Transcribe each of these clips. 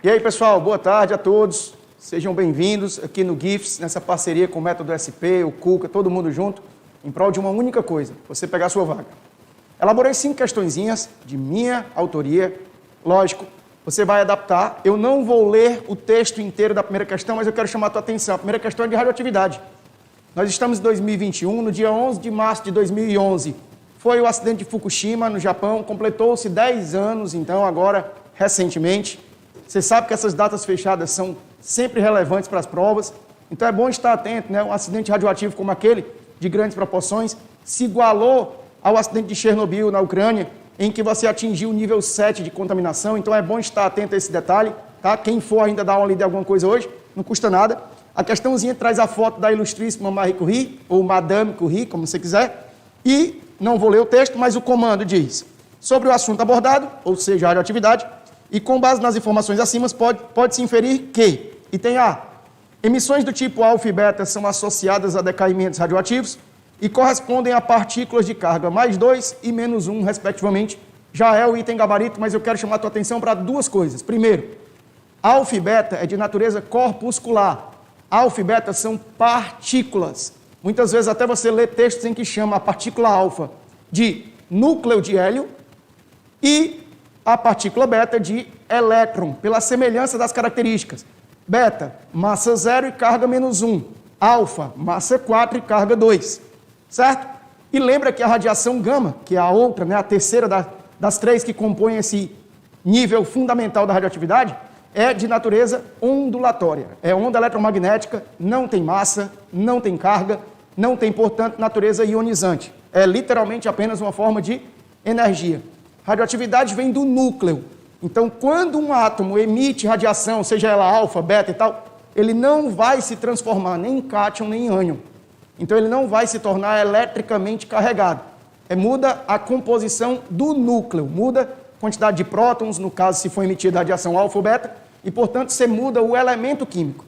E aí, pessoal, boa tarde a todos. Sejam bem-vindos aqui no GIFS, nessa parceria com o Método SP, o Cuca, todo mundo junto, em prol de uma única coisa, você pegar a sua vaga. Elaborei 5 questõezinhas de minha autoria. Lógico, você vai adaptar. Eu não vou ler o texto inteiro da primeira questão, mas eu quero chamar a tua atenção. A primeira questão é de radioatividade. Nós estamos em 2021, no dia 11 de março de 2011. Foi o acidente de Fukushima, no Japão. Completou-se 10 anos, então, agora, recentemente. Você sabe que essas datas fechadas são sempre relevantes para as provas. Então, é bom estar atento, né? Um acidente radioativo como aquele, de grandes proporções, se igualou ao acidente de Chernobyl, na Ucrânia, em que você atingiu o nível 7 de contaminação. Então, é bom estar atento a esse detalhe, tá? Quem for ainda dar uma lida em alguma coisa hoje, não custa nada. A questãozinha traz a foto da ilustríssima Marie Curie, ou Madame Curie, como você quiser, e não vou ler o texto, mas o comando diz: sobre o assunto abordado, ou seja, a radioatividade, e com base nas informações acima, pode-se inferir que, item A, emissões do tipo alfa e beta são associadas a decaimentos radioativos e correspondem a partículas de carga +2 e -1, respectivamente. Já é o item gabarito, mas eu quero chamar a tua atenção para 2 coisas. Primeiro, alfa e beta é de natureza corpuscular. Alfa e beta são partículas. Muitas vezes até você lê textos em que chama a partícula alfa de núcleo de hélio e a partícula beta de elétron, pela semelhança das características. Beta, massa 0 e carga -1. Alfa, massa 4 e carga 2. Certo? E lembra que a radiação gama, que é a outra, né, a terceira das 3 que compõem esse nível fundamental da radioatividade, é de natureza ondulatória. É onda eletromagnética, não tem massa, não tem carga, não tem, portanto, natureza ionizante. É literalmente apenas uma forma de energia. Radioatividade vem do núcleo. Então, quando um átomo emite radiação, seja ela alfa, beta e tal, ele não vai se transformar nem em cátion nem em ânion. Então, ele não vai se tornar eletricamente carregado. Muda a composição do núcleo, muda a quantidade de prótons, no caso, se for emitida radiação alfa ou beta, e, portanto, você muda o elemento químico.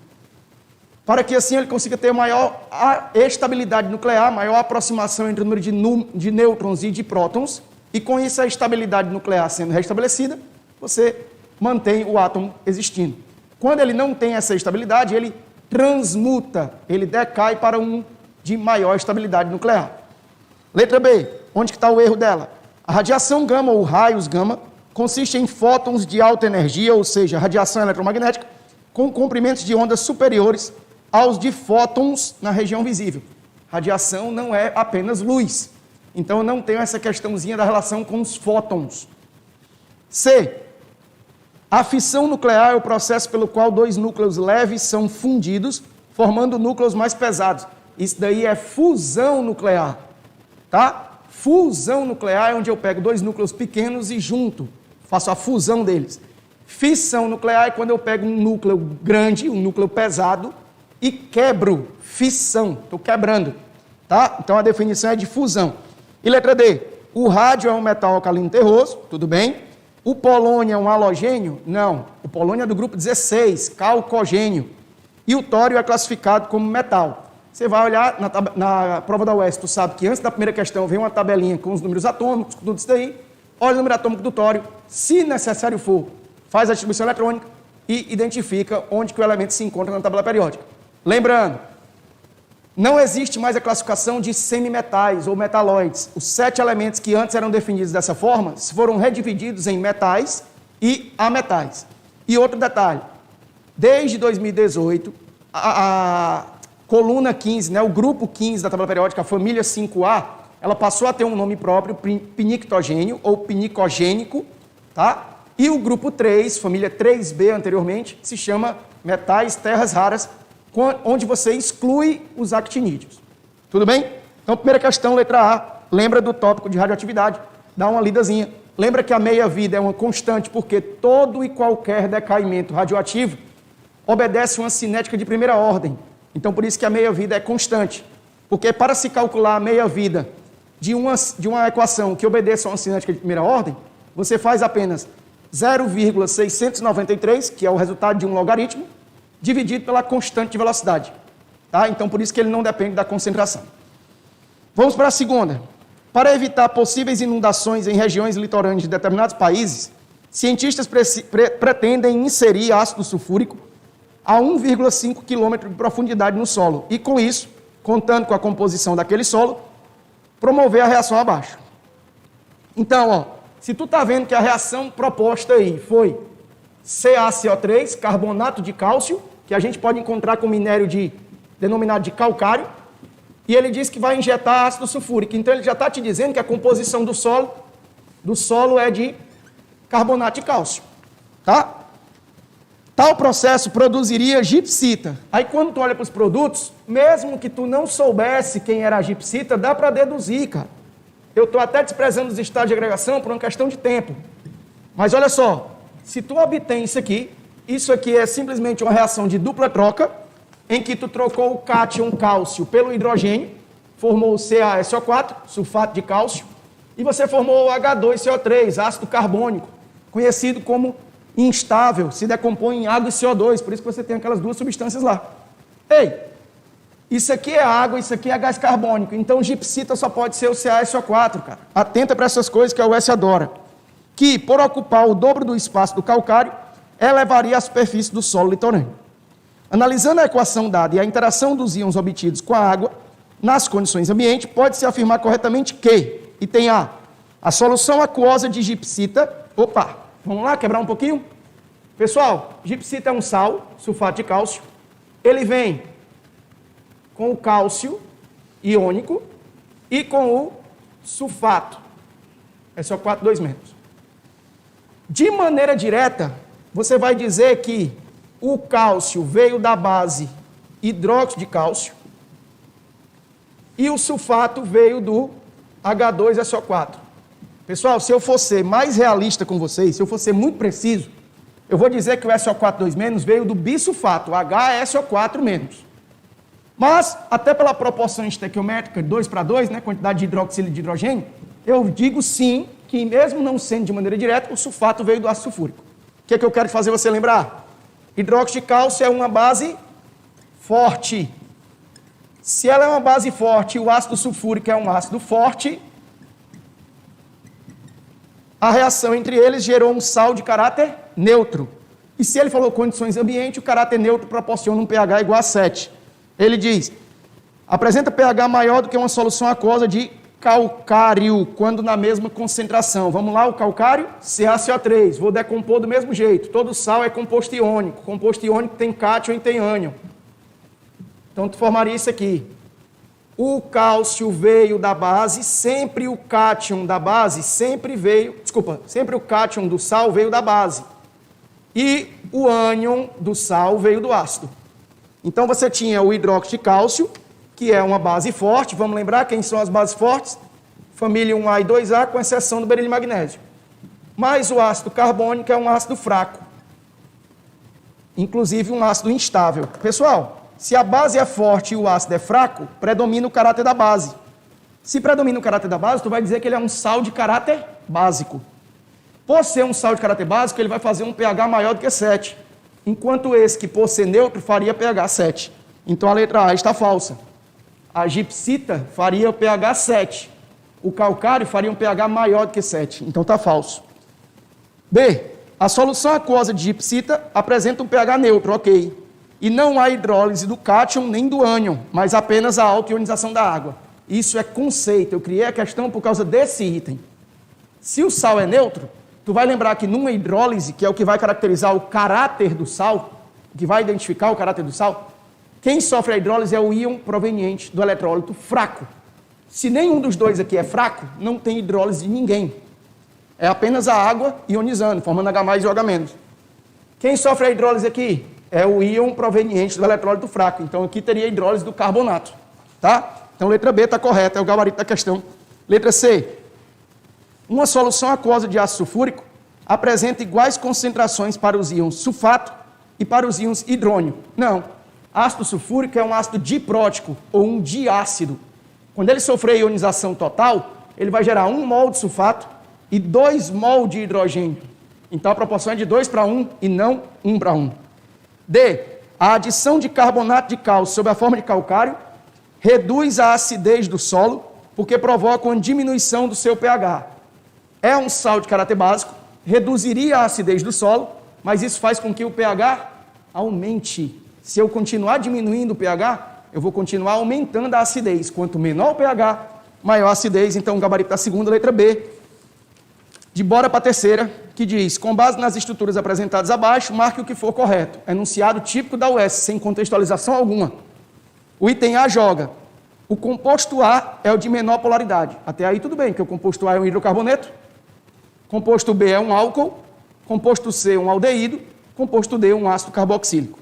Para que, assim, ele consiga ter maior estabilidade nuclear, maior aproximação entre o número de nêutrons e de prótons, e com isso a estabilidade nuclear sendo restabelecida, você mantém o átomo existindo. Quando ele não tem essa estabilidade, ele transmuta, ele decai para um de maior estabilidade nuclear. Letra B, onde está o erro dela? A radiação gama, ou raios gama, consiste em fótons de alta energia, ou seja, radiação eletromagnética, com comprimentos de ondas superiores aos de fótons na região visível. Radiação não é apenas luz. Então, eu não tenho essa questãozinha da relação com os fótons. C. A fissão nuclear é o processo pelo qual 2 núcleos leves são fundidos, formando núcleos mais pesados. Isso daí é fusão nuclear, tá? Fusão nuclear é onde eu pego 2 núcleos pequenos e junto, faço a fusão deles. Fissão nuclear é quando eu pego um núcleo grande, um núcleo pesado, e quebro. Fissão, estou quebrando, tá? Então, a definição é de fusão. E letra D, o rádio é um metal alcalino terroso, tudo bem. O polônio é um halogênio? Não. O polônio é do grupo 16, calcogênio. E o tório é classificado como metal. Você vai olhar na prova da UES, tu sabe que antes da primeira questão vem uma tabelinha com os números atômicos, tudo isso daí. Olha o número atômico do tório, se necessário for, faz a distribuição eletrônica e identifica onde que o elemento se encontra na tabela periódica. Lembrando, não existe mais a classificação de semimetais ou metalóides. Os 7 elementos que antes eram definidos dessa forma foram redivididos em metais e ametais. E outro detalhe, desde 2018, a coluna 15, né, o grupo 15 da tabela periódica, a família 5A, ela passou a ter um nome próprio, pinictogênio ou pinicogênico, tá? E o grupo 3, família 3B anteriormente, se chama metais terras raras, onde você exclui os actinídeos. Tudo bem? Então, primeira questão, letra A, lembra do tópico de radioatividade, dá uma lidazinha. Lembra que a meia-vida é uma constante, porque todo e qualquer decaimento radioativo obedece uma cinética de primeira ordem. Então, por isso que a meia-vida é constante. Porque para se calcular a meia-vida de uma equação que obedeça a uma cinética de primeira ordem, você faz apenas 0,693, que é o resultado de um logaritmo, dividido pela constante de velocidade. Tá? Então, por isso que ele não depende da concentração. Vamos para a segunda. Para evitar possíveis inundações em regiões litorâneas de determinados países, cientistas pretendem inserir ácido sulfúrico a 1,5 km de profundidade no solo. E com isso, contando com a composição daquele solo, promover a reação abaixo. Então, ó, se tu está vendo que a reação proposta aí foi CaCO3, carbonato de cálcio, que a gente pode encontrar com minério denominado de calcário, e ele diz que vai injetar ácido sulfúrico. Então ele já está te dizendo que a composição do solo é de carbonato de cálcio. Tá? Tal processo produziria gipsita. Aí quando tu olha para os produtos, mesmo que tu não soubesse quem era a gipsita, dá para deduzir, cara. Eu estou até desprezando os estados de agregação por uma questão de tempo. Mas olha só, se tu obtém isso aqui é simplesmente uma reação de dupla troca, em que tu trocou o cátion cálcio pelo hidrogênio, formou o CaSO4, sulfato de cálcio, e você formou o H2CO3, ácido carbônico, conhecido como instável, se decompõe em água e CO2, por isso que você tem aquelas duas substâncias lá. Ei, isso aqui é água, isso aqui é gás carbônico, então gipsita só pode ser o CaSO4, cara. Atenta para essas coisas que a UES adora. Que, por ocupar o dobro do espaço do calcário, elevaria a superfície do solo litorâneo. Analisando a equação dada e a interação dos íons obtidos com a água, nas condições ambiente, pode-se afirmar corretamente que, item A, a solução aquosa de gipsita, vamos lá, quebrar um pouquinho? Pessoal, gipsita é um sal, sulfato de cálcio, ele vem com o cálcio iônico e com o sulfato, SO4 2-. De maneira direta, você vai dizer que o cálcio veio da base hidróxido de cálcio e o sulfato veio do H2SO4. Pessoal, se eu for ser mais realista com vocês, se eu for ser muito preciso, eu vou dizer que o SO4 2- veio do bisulfato, HSO4-. Mas, até pela proporção estequiométrica 2:2, né, quantidade de hidroxílio de hidrogênio, eu digo sim que, mesmo não sendo de maneira direta, o sulfato veio do ácido sulfúrico. O que é que eu quero fazer você lembrar? Hidróxido de cálcio é uma base forte. Se ela é uma base forte e o ácido sulfúrico é um ácido forte, a reação entre eles gerou um sal de caráter neutro. E se ele falou condições ambiente, o caráter neutro proporciona um pH igual a 7. Ele diz, apresenta pH maior do que uma solução aquosa de calcário, quando na mesma concentração. Vamos lá, o calcário, CaCO3, vou decompor do mesmo jeito. Todo sal é composto iônico. Composto iônico tem cátion e tem ânion. Então, tu formaria isso aqui. O cálcio veio da base, sempre o cátion da base, sempre o cátion do sal veio da base. E o ânion do sal veio do ácido. Então, você tinha o hidróxido de cálcio, que é uma base forte. Vamos lembrar quem são as bases fortes? Família 1A e 2A, com exceção do berílio e magnésio. Mas o ácido carbônico é um ácido fraco. Inclusive um ácido instável. Pessoal, se a base é forte e o ácido é fraco, predomina o caráter da base. Se predomina o caráter da base, tu vai dizer que ele é um sal de caráter básico. Por ser um sal de caráter básico, ele vai fazer um pH maior do que 7. Enquanto esse, que por ser neutro, faria pH 7. Então a letra A está falsa. A gipsita faria o pH 7. O calcário faria um pH maior do que 7. Então está falso. B. A solução aquosa de gipsita apresenta um pH neutro, ok. E não há hidrólise do cátion nem do ânion, mas apenas a autoionização da água. Isso é conceito. Eu criei a questão por causa desse item. Se o sal é neutro, tu vai lembrar que numa hidrólise, que é o que vai caracterizar o caráter do sal, que vai identificar o caráter do sal, quem sofre a hidrólise é o íon proveniente do eletrólito fraco. Se nenhum dos dois aqui é fraco, não tem hidrólise de ninguém. É apenas a água ionizando, formando H+, e OH-. Quem sofre a hidrólise aqui é o íon proveniente do eletrólito fraco. Então aqui teria a hidrólise do carbonato. Tá? Então letra B está correta, é o gabarito da questão. Letra C. Uma solução aquosa de ácido sulfúrico apresenta iguais concentrações para os íons sulfato e para os íons hidrônio. Não. Ácido sulfúrico é um ácido diprótico ou um diácido. Quando ele sofrer ionização total, ele vai gerar 1 mol de sulfato e 2 mol de hidrogênio. Então a proporção é de 2:1 e não 1:1. D. A adição de carbonato de cálcio sob a forma de calcário reduz a acidez do solo porque provoca uma diminuição do seu pH. É um sal de caráter básico, reduziria a acidez do solo, mas isso faz com que o pH aumente. Se eu continuar diminuindo o pH, eu vou continuar aumentando a acidez. Quanto menor o pH, maior a acidez. Então, o gabarito da segunda, letra B. De bora para a terceira, que diz, com base nas estruturas apresentadas abaixo, marque o que for correto. Enunciado típico da UES, sem contextualização alguma. O item A joga. O composto A é o de menor polaridade. Até aí tudo bem, porque o composto A é um hidrocarboneto, composto B é um álcool, composto C é um aldeído, composto D é um ácido carboxílico.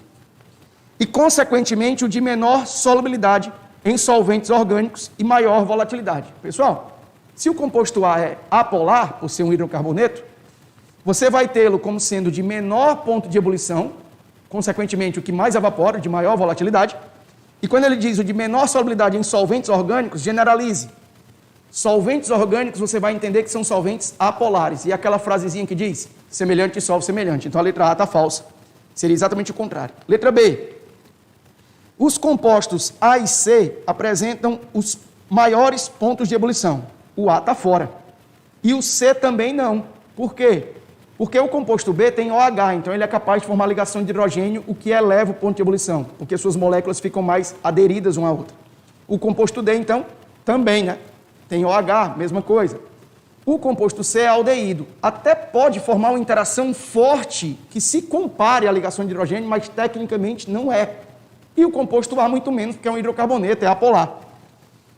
E, consequentemente, o de menor solubilidade em solventes orgânicos e maior volatilidade. Pessoal, se o composto A é apolar, por ser um hidrocarboneto, você vai tê-lo como sendo de menor ponto de ebulição, consequentemente, o que mais evapora, de maior volatilidade. E quando ele diz o de menor solubilidade em solventes orgânicos, generalize. Solventes orgânicos, você vai entender que são solventes apolares. E aquela frasezinha que diz, semelhante dissolve semelhante. Então, a letra A está falsa. Seria exatamente o contrário. Letra B. Os compostos A e C apresentam os maiores pontos de ebulição. O A está fora. E o C também não. Por quê? Porque o composto B tem OH, então ele é capaz de formar ligação de hidrogênio, o que eleva o ponto de ebulição, porque suas moléculas ficam mais aderidas uma à outra. O composto D, então, também, né? Tem OH, mesma coisa. O composto C é aldeído. Até pode formar uma interação forte que se compare à ligação de hidrogênio, mas tecnicamente não é. E o composto A muito menos, porque é um hidrocarboneto, é apolar.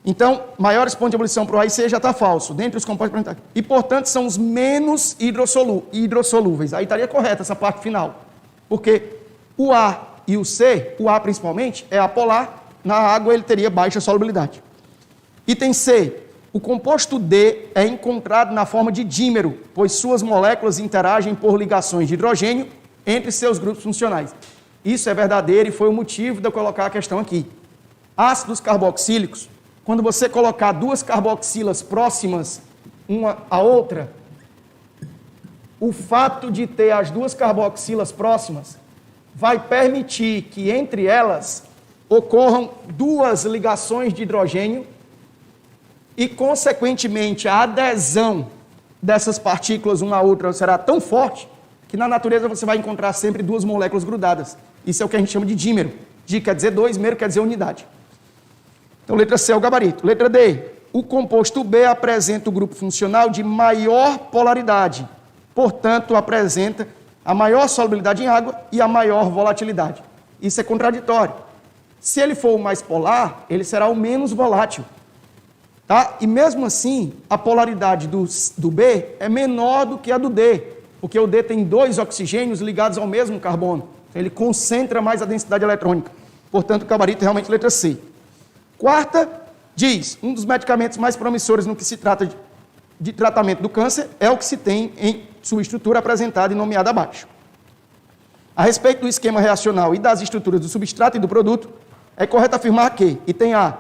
Então, maiores pontos de ebulição para o A e C já está falso, dentre os compostos planetários. E, portanto, são os menos hidrossolúveis. Aí estaria correta essa parte final. Porque o A e o C, o A principalmente, é apolar, na água ele teria baixa solubilidade. Item C, o composto D é encontrado na forma de dímero, pois suas moléculas interagem por ligações de hidrogênio entre seus grupos funcionais. Isso é verdadeiro e foi o motivo de eu colocar a questão aqui. Ácidos carboxílicos, quando você colocar duas carboxilas próximas uma à outra, o fato de ter as duas carboxilas próximas vai permitir que entre elas ocorram duas ligações de hidrogênio e, consequentemente, a adesão dessas partículas uma à outra será tão forte que na natureza você vai encontrar sempre duas moléculas grudadas. Isso é o que a gente chama de dímero. Di quer dizer dois, mero quer dizer unidade. Então, letra C é o gabarito. Letra D, o composto B apresenta o grupo funcional de maior polaridade, portanto, apresenta a maior solubilidade em água e a maior volatilidade. Isso é contraditório. Se ele for o mais polar, ele será o menos volátil. Tá? E mesmo assim, a polaridade do B é menor do que a do D, porque o D tem dois oxigênios ligados ao mesmo carbono. Então, ele concentra mais a densidade eletrônica. Portanto, o gabarito é realmente letra C. Quarta, diz, um dos medicamentos mais promissores no que se trata de tratamento do câncer é o que se tem em sua estrutura apresentada e nomeada abaixo. A respeito do esquema reacional e das estruturas do substrato e do produto, é correto afirmar que, item A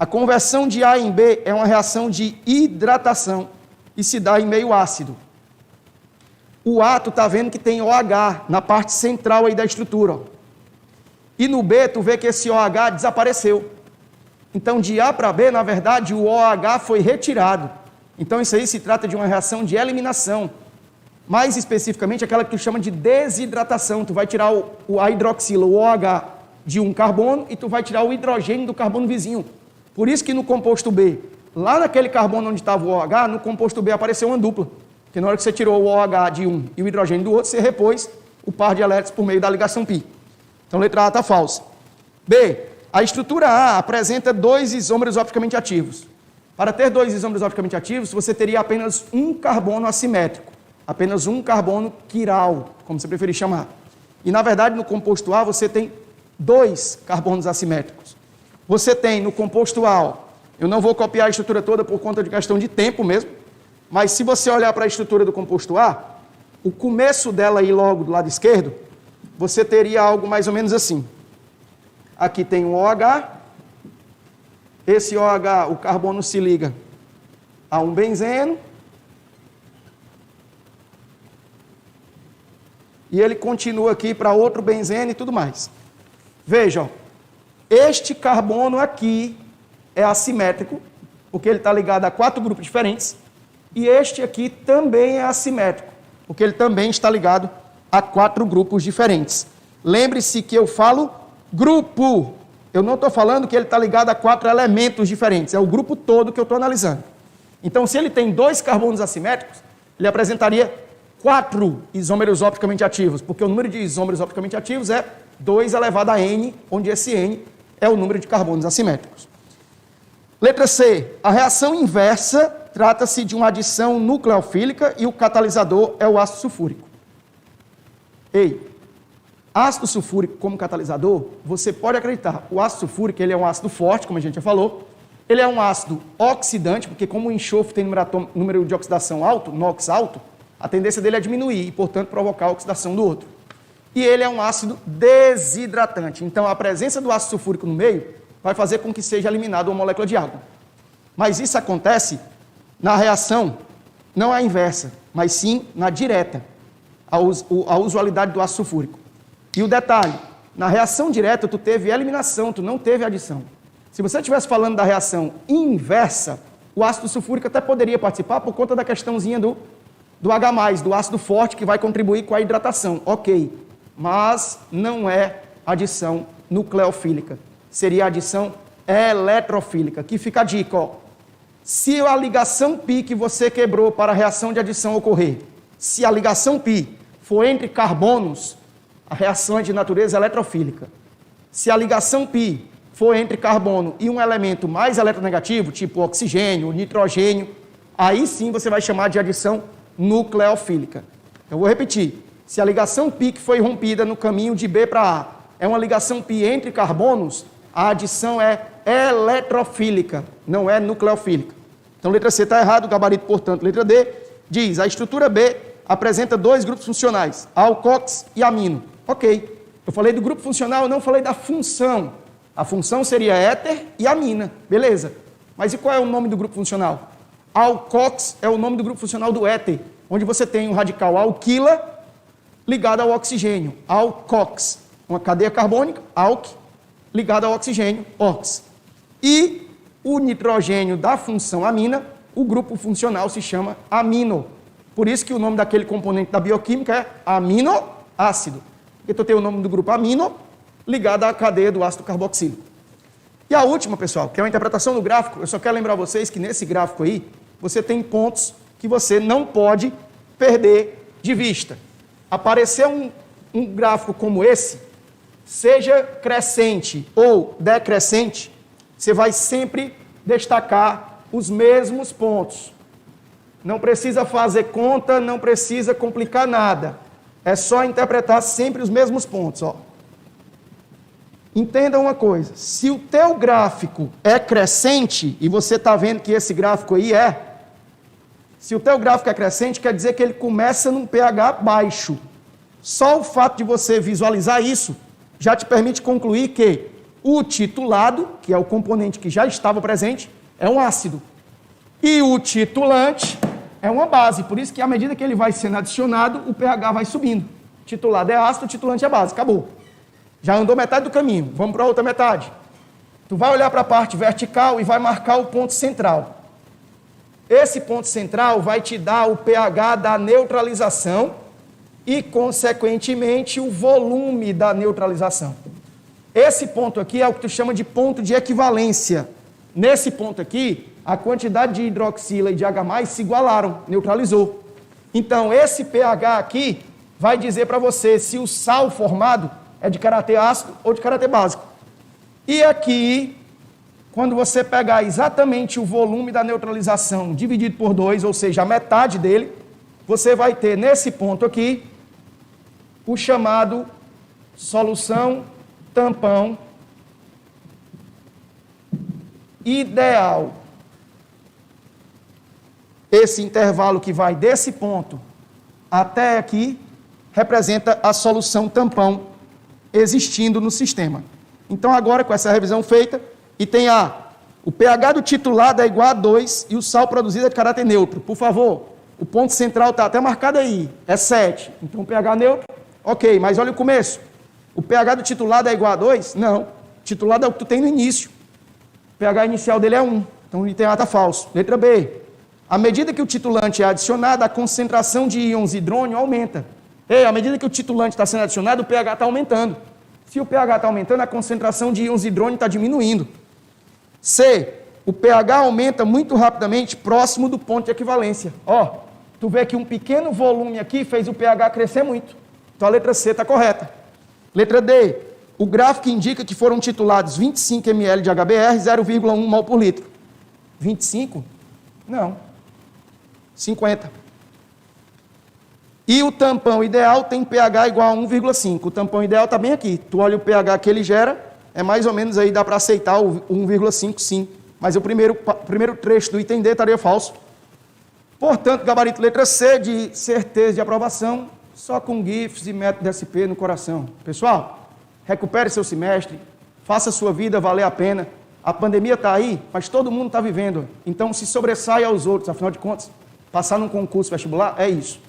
conversão de A em B é uma reação de hidratação e se dá em meio ácido. O A, tu está vendo que tem OH na parte central aí da estrutura. Ó. E no B, tu vê que esse OH desapareceu. Então, de A para B, na verdade, o OH foi retirado. Então, isso aí se trata de uma reação de eliminação. Mais especificamente, aquela que tu chama de desidratação. Tu vai tirar a hidroxila, o OH, de um carbono e tu vai tirar o hidrogênio do carbono vizinho. Por isso que no composto B, lá naquele carbono onde estava o OH, no composto B apareceu uma dupla. Porque na hora que você tirou o OH de um e o hidrogênio do outro, você repôs o par de elétrons por meio da ligação π. Então, letra A está falsa. B, a estrutura A apresenta dois isômeros opticamente ativos. Para ter dois isômeros opticamente ativos, você teria apenas um carbono assimétrico, apenas um carbono quiral, como você preferir chamar. E, na verdade, no composto A, você tem dois carbonos assimétricos. Você tem no composto A, ó, eu não vou copiar a estrutura toda por conta de questão de tempo mesmo, mas se você olhar para a estrutura do composto A, o começo dela aí logo do lado esquerdo, você teria algo mais ou menos assim. Aqui tem um OH, esse OH, o carbono se liga a um benzeno, e ele continua aqui para outro benzeno e tudo mais. Veja, ó, este carbono aqui é assimétrico, porque ele está ligado a 4 grupos diferentes, e este aqui também é assimétrico. porque ele também está ligado a 4 grupos diferentes. Lembre-se que eu falo grupo. Eu não estou falando que ele está ligado a 4 elementos diferentes. É o grupo todo que eu estou analisando. Então, se ele tem 2 carbonos assimétricos, ele apresentaria 4 isômeros opticamente ativos, porque o número de isômeros opticamente ativos é 2 elevado a n, onde esse n é o número de carbonos assimétricos. Letra C. A reação inversa trata-se de uma adição nucleofílica e o catalisador é o ácido sulfúrico. Ei, ácido sulfúrico como catalisador, você pode acreditar, o ácido sulfúrico ele é um ácido forte, como a gente já falou, ele é um ácido oxidante, porque como o enxofre tem número de oxidação alto, NOx alto, a tendência dele é diminuir e, portanto, provocar a oxidação do outro. E ele é um ácido desidratante. Então, a presença do ácido sulfúrico no meio vai fazer com que seja eliminada uma molécula de água. Mas isso acontece na reação, não a inversa, mas sim na direta, a usualidade do ácido sulfúrico. E o detalhe, na reação direta, tu teve eliminação, tu não teve adição. Se você estivesse falando da reação inversa, o ácido sulfúrico até poderia participar por conta da questãozinha do H+, do ácido forte, que vai contribuir com a hidratação. Ok, mas não é adição nucleofílica. Seria adição eletrofílica. Aqui fica a dica, ó. Se a ligação π que você quebrou para a reação de adição ocorrer, se a ligação π for entre carbonos, a reação é de natureza eletrofílica. Se a ligação π for entre carbono e um elemento mais eletronegativo, tipo oxigênio, nitrogênio, aí sim você vai chamar de adição nucleofílica. Eu vou repetir. Se a ligação π que foi rompida no caminho de B para A é uma ligação π entre carbonos, a adição é eletrofílica, não é nucleofílica. Então, letra C está errado, o gabarito, portanto, letra D, diz, a estrutura B apresenta 2 grupos funcionais, alcox e amino. Ok, eu falei do grupo funcional, eu não falei da função. A função seria éter e amina, beleza. Mas e qual é o nome do grupo funcional? Alcox é o nome do grupo funcional do éter, onde você tem um radical alquila ligado ao oxigênio, alcox. Uma cadeia carbônica, alc, ligada ao oxigênio, ox. E o nitrogênio da função amina, o grupo funcional se chama amino. Por isso que o nome daquele componente da bioquímica é aminoácido. Porque tu tem o nome do grupo amino ligado à cadeia do ácido carboxílico. E a última, pessoal, que é uma interpretação do gráfico, eu só quero lembrar vocês que nesse gráfico aí, você tem pontos que você não pode perder de vista. Aparecer um gráfico como esse, seja crescente ou decrescente, você vai sempre destacar os mesmos pontos. Não precisa fazer conta, não precisa complicar nada. É só interpretar sempre os mesmos pontos, ó. Entenda uma coisa, se o teu gráfico é crescente, e você está vendo que esse gráfico aí se o teu gráfico é crescente, quer dizer que ele começa num pH baixo. Só o fato de você visualizar isso já te permite concluir que o titulado, que é o componente que já estava presente, é um ácido. E o titulante é uma base. Por isso que à medida que ele vai sendo adicionado, o pH vai subindo. Titulado é ácido, titulante é base. Acabou. Já andou metade do caminho. Vamos para a outra metade. Tu vai olhar para a parte vertical e vai marcar o ponto central. Esse ponto central vai te dar o pH da neutralização e, consequentemente, o volume da neutralização. Esse ponto aqui é o que tu chama de ponto de equivalência. Nesse ponto aqui, a quantidade de hidroxila e de H+, se igualaram, neutralizou. Então, esse pH aqui vai dizer para você se o sal formado é de caráter ácido ou de caráter básico. E aqui, quando você pegar exatamente o volume da neutralização dividido por 2, ou seja, a metade dele, você vai ter nesse ponto aqui o chamado solução tampão ideal. Esse intervalo que vai desse ponto até aqui representa a solução tampão existindo no sistema. Então agora, com essa revisão feita, e tem o pH do titulado é igual a 2 e o sal produzido é de caráter neutro. Por favor, o ponto central está até marcado aí, é 7. Então pH neutro, ok, mas olha o começo. O pH do titulado é igual a 2? Não. Titulado é o que tu tem no início. O pH inicial dele é 1. Então o item A está falso. Letra B. À medida que o titulante é adicionado, a concentração de íons hidrônio aumenta. E à medida que o titulante está sendo adicionado, o pH está aumentando. Se o pH está aumentando, a concentração de íons hidrônio está diminuindo. C. O pH aumenta muito rapidamente próximo do ponto de equivalência. Ó, tu vê que um pequeno volume aqui fez o pH crescer muito. Então a letra C está correta. Letra D. O gráfico indica que foram titulados 25 ml de HBr, 0,1 mol por litro. 25? Não. 50. E o tampão ideal tem pH igual a 1,5. O tampão ideal está bem aqui. Tu olha o pH que ele gera, é mais ou menos aí, dá para aceitar o 1,5 sim. Mas o primeiro trecho do item D estaria falso. Portanto, gabarito letra C de certeza de aprovação, só com GIFs e método SP no coração. Pessoal, recupere seu semestre, faça a sua vida valer a pena. A pandemia está aí, mas todo mundo está vivendo. Então, se sobressaia aos outros, afinal de contas, passar num concurso vestibular é isso.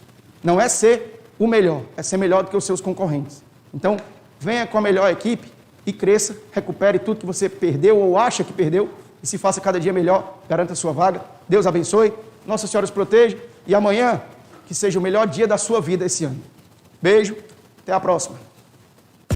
Não é ser o melhor, é ser melhor do que os seus concorrentes. Então, venha com a melhor equipe e cresça, recupere tudo que você perdeu ou acha que perdeu e se faça cada dia melhor, garanta a sua vaga. Deus abençoe, Nossa Senhora os proteja e amanhã que seja o melhor dia da sua vida esse ano. Beijo, até a próxima.